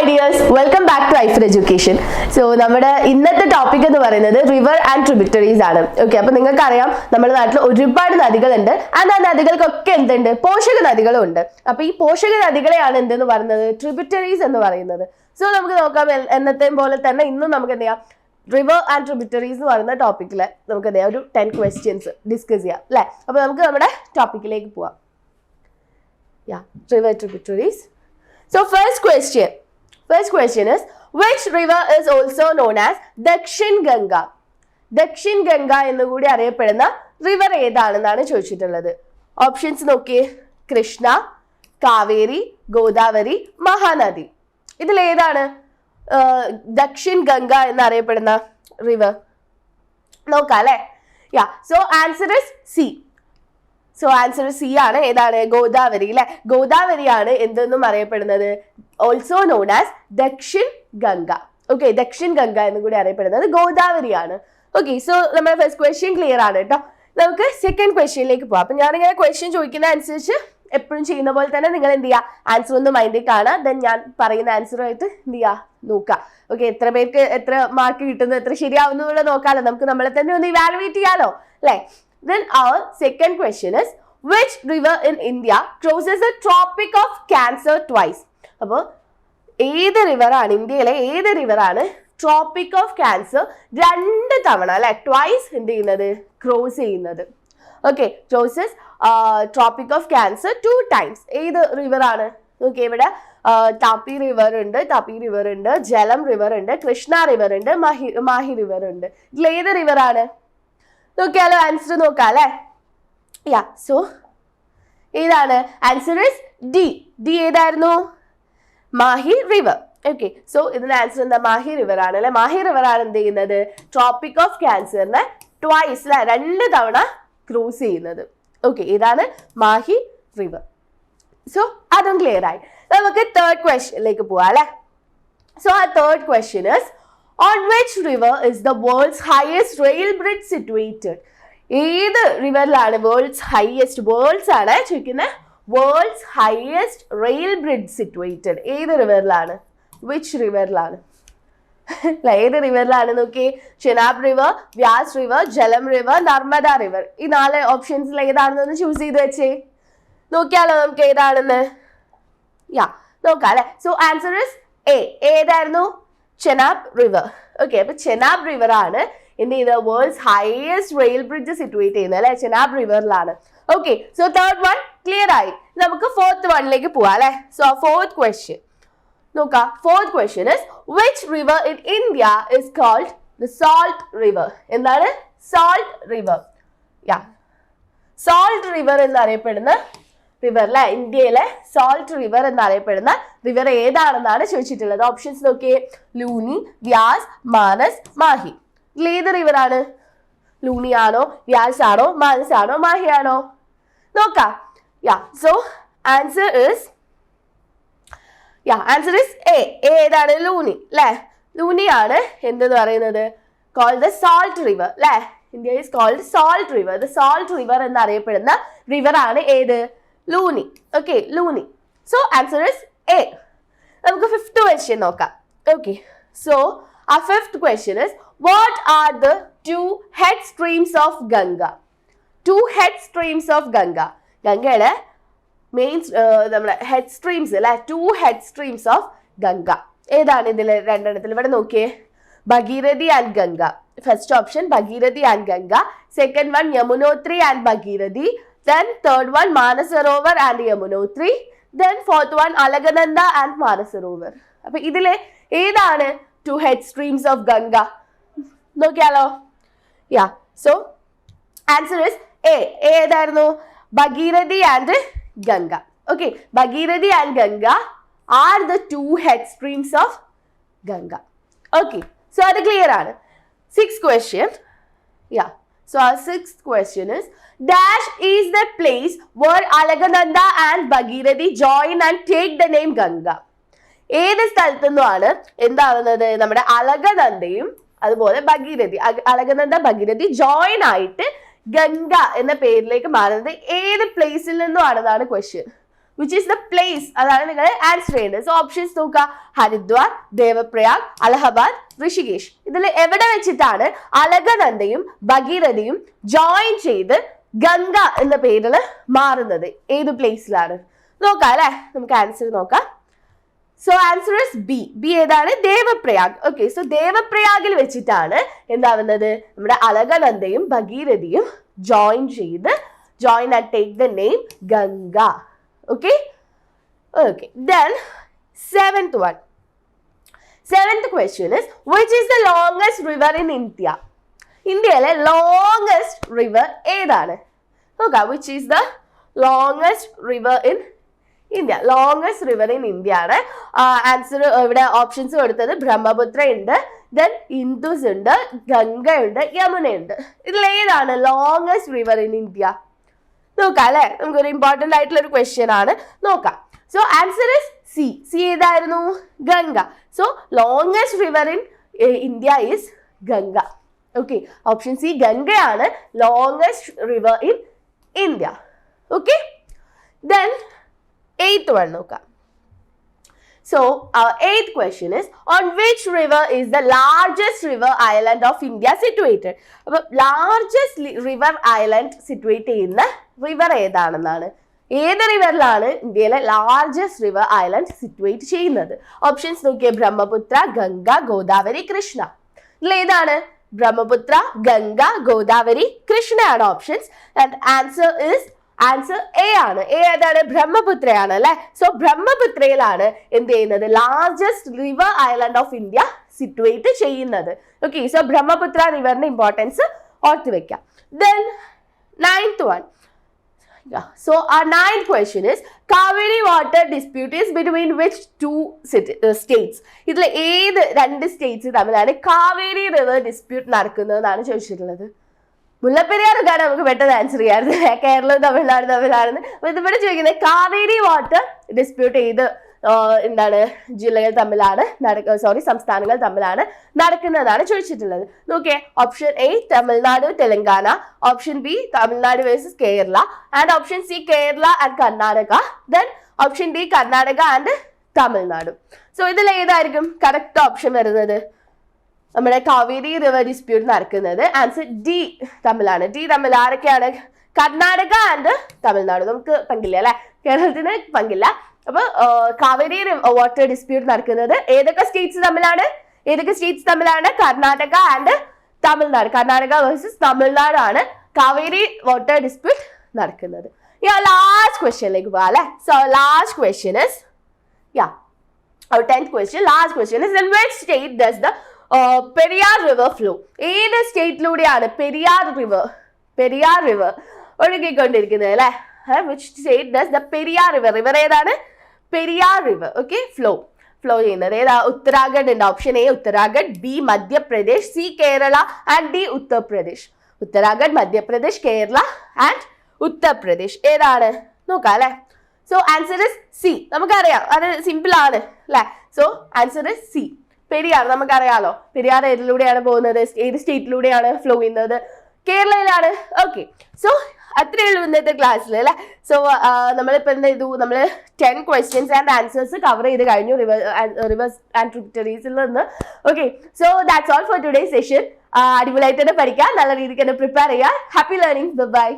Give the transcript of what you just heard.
Dears, welcome back to Aifer education. So നമ്മുടെ ഇന്നത്തെ topic എന്ന് പറയുന്നത് റിവർ ആൻഡ് ട്രിബ്യൂട്ടറീസ് ആണ്. ഓക്കെ, അപ്പൊ നിങ്ങൾക്കറിയാം നമ്മുടെ നാട്ടിൽ ഒരുപാട് നദികളുണ്ട്. ആ നദികൾക്കൊക്കെ എന്തുണ്ട്? പോഷക നദികളും ഉണ്ട്. അപ്പൊ ഈ പോഷക നദികളെയാണ് എന്തെന്ന് പറയുന്നത്? ട്രിബ്യൂട്ടറീസ് എന്ന് പറയുന്നത്. സോ നമുക്ക് നോക്കാം, എന്നത്തെയും പോലെ തന്നെ ഇന്നും നമുക്ക് എന്ത് ചെയ്യാം, റിവർ ആൻഡ് ട്രിബ്യൂട്ടറീസ് എന്ന് പറയുന്ന ടോപ്പിക്കിൽ നമുക്ക് എന്ത് ചെയ്യാം, ഒരു 10 ക്വസ്റ്റ്യൻസ് ഡിസ്കസ് ചെയ്യാം അല്ലേ. അപ്പൊ നമുക്ക് നമ്മുടെ ടോപ്പിക്കിലേക്ക് പോവാം. River tributaries. So first question is, which river is also known as Dakshin Ganga? Dakshin Ganga എന്ന് കൂടി അറിയപ്പെടുന്ന റിവർ ഏതാണെന്നാണ് ചോദിച്ചിട്ടുള്ളത്. ഓപ്ഷൻസ് നോക്കിയേ: കൃഷ്ണ, കാവേരി, ഗോദാവരി, മഹാനദി. ഇതിൽ ഏതാണ് ദക്ഷിൺ ഗംഗ എന്നറിയപ്പെടുന്ന റിവർ? നോക്കാം അല്ലെ. So answer is C. So answer C ആണ്. ഏതാണ്? ഗോദാവരി അല്ലെ. ഗോദാവരിയാണ് എന്തെന്നും അറിയപ്പെടുന്നത്, also known as Dakshin Ganga. Okay, Dakshin Ganga എന്ന് കൂടി അറിയപ്പെടുന്നത് ഗോദാവരിയാണ്. ഓക്കെ, സോ നമ്മുടെ ഫസ്റ്റ് ക്വസ്റ്റ്യൻ ക്ലിയർ ആണ് കേട്ടോ. നമുക്ക് സെക്കൻഡ് ക്വസ്റ്റ്യനിലേക്ക് പോവാം. അപ്പൊ ഞാനിങ്ങനെ ക്വസ്റ്റ്യൻ ചോദിക്കുന്ന അനുസരിച്ച് എപ്പോഴും ചെയ്യുന്ന പോലെ തന്നെ നിങ്ങൾ എന്ത് ചെയ്യുക, ആൻസർ ഒന്ന് മൈൻഡിൽ കാണുക. ദെൻ ഞാൻ പറയുന്ന ആൻസറുമായിട്ട് എന്ത് ചെയ്യുക, നോക്കുക. ഓക്കെ, എത്ര പേർക്ക് എത്ര മാർക്ക് കിട്ടുന്നു, എത്ര ശരിയാവുന്നു എന്നുള്ള നോക്കാമല്ലോ. നമുക്ക് നമ്മളെ തന്നെ ഒന്ന് ഇവാലുവേറ്റ് ചെയ്യാലോ അല്ലെ. Then our second question is, which river in India crosses the Tropic of Cancer twice? അപ്പോൾ ഏത് റിവറാണ്, ഇന്ത്യയിലെ ഏത് റിവറാണ് ട്രോപ്പിക് ഓഫ് ക്യാൻസർ 2 തവണ അല്ലെ, ട്വൈസ് എന്ത് ചെയ്യുന്നത്, ക്രോസ് ചെയ്യുന്നത്? Okay, crosses tropic of cancer 2 times. ഏത് റിവറാണ്? ഓക്കെ, ഇവിടെ താപ്പി റിവർ ഉണ്ട്, ജലം റിവർ ഉണ്ട്, കൃഷ്ണ റിവർ ഉണ്ട്, മാഹി റിവർ ഉണ്ട്. ഇതിൽ ഏത് റിവറാണ്? നോക്കിയാലോ, ആൻസർ നോക്കാം അല്ലെ. സോ ഏതാണ്? Answer is D. ഡി ഏതായിരുന്നു? മാഹി റിവർ. ഓക്കെ, സോ ഇതിന്റെ ആൻസർ എന്താ? മാഹി റിവർ ആണ് അല്ലെ. മാഹി റിവർ ആണ് എന്ത് ചെയ്യുന്നത്, ട്രോപ്പിക് ഓഫ് ക്യാൻസറിനെ ട്വൈസ് അല്ലെ, 2 തവണ ക്രോസ് ചെയ്യുന്നത്. ഓക്കെ, ഇതാണ് മാഹി റിവർ. സോ അതും ക്ലിയർ ആയി. നമുക്ക് തേർഡ് ക്വസ്റ്റ്യനിലേക്ക് പോവാം അല്ലെ. സോ ആ third question is, on which river is the world's highest rail bridge situated? ഏത് റിവറിലാണ് വേൾഡ്സ് ആണ് ചോദിക്കുന്നത്. Worlds highest rail bridge situated ഏത് റിവറിലാണ്? വിച്ച് റിവറിലാണ്? ഏത് റിവറിലാണ്? നോക്കി, ചെനാബ് റിവർ, വ്യാസ് റിവർ, ജലം റിവർ, നർമ്മദ റിവർ. ഈ 4 ഓപ്ഷൻസിൽ ഏതാണെന്ന് ചൂസ് ചെയ്ത് വെച്ചേ. നോക്കിയാലോ നമുക്ക് ഏതാണെന്ന്. നോക്കാം അല്ലെ. So answer is A. ഏതായിരുന്നു? ചെനാബ് റിവർ. ഓക്കെ, അപ്പൊ ചെനാബ് റിവർ ആണ് എന്ത് ചെയ്ത world's highest rail bridge situate ചെയ്യുന്നത് അല്ലെ, ചെനാബ് റിവറിലാണ്. Okay, so third one clear ആയി. നമുക്ക് ഫോർത്ത് വണ്ണിലേക്ക് പോവാം അല്ലെ. സോ ഫോർത്ത് ക്വസ്റ്റ്യൻ നോക്കാം. Fourth question is, which river in India is called the salt river? എന്താണ്? Salt river. സോൾട്ട് റിവർ എന്നറിയപ്പെടുന്ന റിവർ അല്ലെ, ഇന്ത്യയിലെ സോൾട്ട് റിവർ എന്നറിയപ്പെടുന്ന റിവർ ഏതാണെന്നാണ് ചോദിച്ചിട്ടുള്ളത്. ഓപ്ഷൻസ് നോക്കിയേ: ലൂനി, വ്യാസ്, മാനസ്, മാഹി. ഇതിൽ ഏത് റിവറാണ്? ലൂനി ആണോ, വ്യാസ് ആണോ, മാനസ് ആണോ, മാഹി ആണോ? നോക്കാം. So answer is A. ഏതാണ്? ലൂനി അല്ലെ. ലൂനിയാണ് എന്തെന്ന് പറയുന്നത്, കോൾഡ് ദ സോൾട്ട് റിവർ അല്ലെ. India is called salt river. The salt river എന്നറിയപ്പെടുന്ന റിവർ ആണ് ഏത്? Luni. Okay, Luni. So answer is A. നമുക്ക് ഫിഫ്ത്ത് ക്വസ്റ്റ്യൻ നോക്കാം. ഓക്കെ, സോ ആ fifth question is, what are the 2 head streams of Ganga? 2 head streams of Ganga. ഗംഗയുടെ main നമ്മുടെ head streams അല്ലെ, 2 head streams of Ganga. ഏതാണ് ഇതിൽ 2 എണ്ണത്തിൽ? ഇവിടെ നോക്കിയേ: Bhagirathi and Ganga. First option Bhagirathi and Ganga. Second one Yamunotri and Bhagirathi. Then third one Manasarovar and Yamunotri. Then fourth one Alagananda and Manasarovar. അപ്പൊ ഇതിലെ ഏതാണ് 2 head streams of Ganga? നോക്കിയാലോ. So answer is A. ഏതായിരുന്നു? Bhagirathi and Ganga. Okay, Bhagirathi and Ganga are the 2 head streams of Ganga. Okay, so അത് clear ആണ്. 6th question. So our 6th question is, dash is the place where Alagananda and Bhagirathi join and take the name Ganga. ഏത് സ്ഥലത്തു നിന്നുമാണ് എന്താവുന്നത്, നമ്മുടെ അലകനന്ദയും അതുപോലെ Bhagirathi, അലകനന്ദ Bhagirathi join ആയിട്ട് ഗംഗ എന്ന പേരിലേക്ക് മാറുന്നത് ഏത് പ്ലേസിൽ നിന്നും ആണെന്നാണ് question. which is the place അതാണ് നിങ്ങൾ ആൻസർ ചെയ്യേണ്ടത്. സോ ഓപ്ഷൻസ് നോക്കുക, ഹരിദ്വാർ, ദേവപ്രയാഗ്, അലഹബാദ്, ഋഷികേശ്. ഇതിൽ എവിടെ വെച്ചിട്ടാണ് അലകനന്ദയും ഭഗീരഥയും ജോയിൻ ചെയ്ത് ഗംഗ എന്ന പേരിൽ മാറുന്നത്? ഏത് പ്ലേസിലാണ് നോക്കാം അല്ലെ. നമുക്ക് ആൻസർ നോക്കാം. So answer is B. B ഏതാണ്? ദേവപ്രയാഗ്. ഓക്കെ, സോ ദേവപ്രയാഗിൽ വെച്ചിട്ടാണ് എന്താവുന്നത്? നമ്മുടെ അലകനന്ദയും ഭഗീരഥിയും join and take the name Ganga. Okay, then seventh question is, which is the longest river in India? ഇന്ത്യയിലെ ലോങ്സ്റ്റ് റിവർ ഏതാണ്? നോക്കാം, which is the longest river in India? Longest river in India ആണ്. Answer ഇവിടെ options കൊടുത്തത് ബ്രഹ്മപുത്ര ഉണ്ട്, then Indus ഉണ്ട്, ഗംഗ ഉണ്ട്, യമുന ഉണ്ട്. ഇതിൽ ഏതാണ് ലോങ്സ്റ്റ് റിവർ ഇൻ ഇന്ത്യ? നോക്കാം അല്ലെ. നമുക്കൊരു ഇമ്പോർട്ടൻ്റ് ആയിട്ടുള്ള ഒരു ക്വസ്റ്റ്യൻ ആണ്. നോക്കാം. So answer is C. C ഏതായിരുന്നു? Ganga. So longest river in India is Ganga. Okay, option C ഗംഗയാണ് longest river in India. Okay, then eighth one നോക്കാം. So our eighth question is, on which river is the largest river island of India situated? അപ്പോൾ largest river island situate ചെയ്യുന്ന river ഏതാണെന്നാണ്. ഏത് റിവറിലാണ് ഇന്ത്യയിലെ largest river island situate ചെയ്യുന്നത്? Options നോക്കിയേ, ബ്രഹ്മപുത്ര, ഗംഗ, ഗോദാവരി, കൃഷ്ണ. ഇതിൽ ഏതാണ്? ബ്രഹ്മപുത്ര, ഗംഗ, ഗോദാവരി, കൃഷ്ണയാണ് ഓപ്ഷൻസ്. ആൻഡ് ആൻസർ എ ആണ്. എ ഏതാണ്? ബ്രഹ്മപുത്രയാണ് അല്ലെ. സോ ബ്രഹ്മപുത്രയിലാണ് എന്ത് ചെയ്യുന്നത്? Largest river island of India situate ചെയ്യുന്നത്. ഓക്കെ, സോ ബ്രഹ്മപുത്ര റിവറിന്റെ ഇമ്പോർട്ടൻസ് ഓർത്ത് വെക്കാം. Then ninth one. So our ninth question is, Kaveri water dispute is between which two states? ഇതിൽ ഏത് രണ്ട് സ്റ്റേറ്റ്സ് തമ്മിലാണ് കാവേരി റിവർ ഡിസ്പ്യൂട്ട് നടക്കുന്നതെന്നാണ് ചോദിച്ചിട്ടുള്ളത്. മുല്ലപ്പെരിയാറൊക്കെയാണ് നമുക്ക് പെട്ടെന്ന് ആൻസർ ചെയ്യാറുണ്ട്, കേരളവും തമിഴ്നാട് തമ്മിലാണെന്ന്. അപ്പൊ ഇതിവിടെ ചോദിക്കുന്നത് കാവേരി വാട്ടർ ഡിസ്പ്യൂട്ട് ചെയ്ത് എന്താണ് ജില്ലകൾ തമ്മിലാണ് സംസ്ഥാനങ്ങൾ തമ്മിലാണ് നടക്കുന്നതാണ് ചോദിച്ചിട്ടുള്ളത്. നോക്കിയേ, option A Tamil Nadu Telangana, option B Tamil Nadu versus Kerala, and option C Kerala and Karnataka, then option D Karnataka and Tamil Nadu. So ഇതിൽ ഏതായിരിക്കും കറക്റ്റ് ഓപ്ഷൻ വരുന്നത്? നമ്മുടെ കാവേരി റിവർ ഡിസ്പ്യൂട്ട് നടക്കുന്നത് ആൻസർ ഡി തമ്മിലാണ്. ഡി തമ്മിൽ ആരൊക്കെയാണ്? കർണാടക ആൻഡ് തമിഴ്നാട്. നമുക്ക് പങ്കില്ല അല്ലെ, കേരളത്തിന് പങ്കില്ല. അപ്പൊ കാവേരി വാട്ടർ ഡിസ്പ്യൂട്ട് നടക്കുന്നത് ഏതൊക്കെ സ്റ്റേറ്റ്സ് തമ്മിലാണ്? കർണാടക ആൻഡ് തമിഴ്നാട്. കർണാടക വേഴ്സസ് തമിഴ്നാടാണ് കാവേരി വാട്ടർ ഡിസ്പ്യൂട്ട് നടക്കുന്നത്. ലാസ്റ്റ് ക്വസ്റ്റ്യനിലേക്ക് പോകാം അല്ലെ. So last question is our 10th question. Last question is, in which state does the Periyar river flow? ഏത് സ്റ്റേറ്റിലൂടെയാണ് പെരിയാർ റിവർ ഒഴുകിക്കൊണ്ടിരിക്കുന്നത് അല്ലെ? Which state does the Periyar river? River ഏതാണ്? Periyar river. Okay, flow ചെയ്യുന്നത് ഏതാ? ഉത്തരാഖണ്ഡ് ഉണ്ട്. Option A Uttarakhand, B Madhya Pradesh, C Kerala and D Uttar Pradesh. Uttarakhand, Madhya Pradesh, Kerala and Uttar Pradesh. ഏതാണ് നോക്കാം അല്ലെ. So answer is C. നമുക്കറിയാം, അത് സിമ്പിൾ ആണ് അല്ലെ. So answer is C. Periyar നമുക്കറിയാലോ. പെരിയാർ ഏതിലൂടെയാണ് പോകുന്നത്? ഏത് സ്റ്റേറ്റിലൂടെയാണ് ഫ്ലോ ചെയ്യുന്നത്? കേരളയിലാണ്. ഓക്കെ, സോ അത്രയേ ഉള്ളൂ ഇന്നത്തെ ക്ലാസ്സിൽ അല്ലെ. സോ നമ്മളിപ്പോൾ എന്ത് ചെയ്തു? നമ്മൾ 10 questions ആൻഡ് ആൻസേഴ്സ് കവർ ചെയ്ത് കഴിഞ്ഞു റിവേഴ്സ് ആൻഡ് ട്രിബ്യൂട്ടറീസിൽ നിന്ന്. Okay, so that's all for today session. അടിപൊളിയായിട്ട് തന്നെ പഠിക്കാം, നല്ല രീതിക്ക് തന്നെ പ്രിപ്പയർ ചെയ്യുക. Happy learning. ബൈ.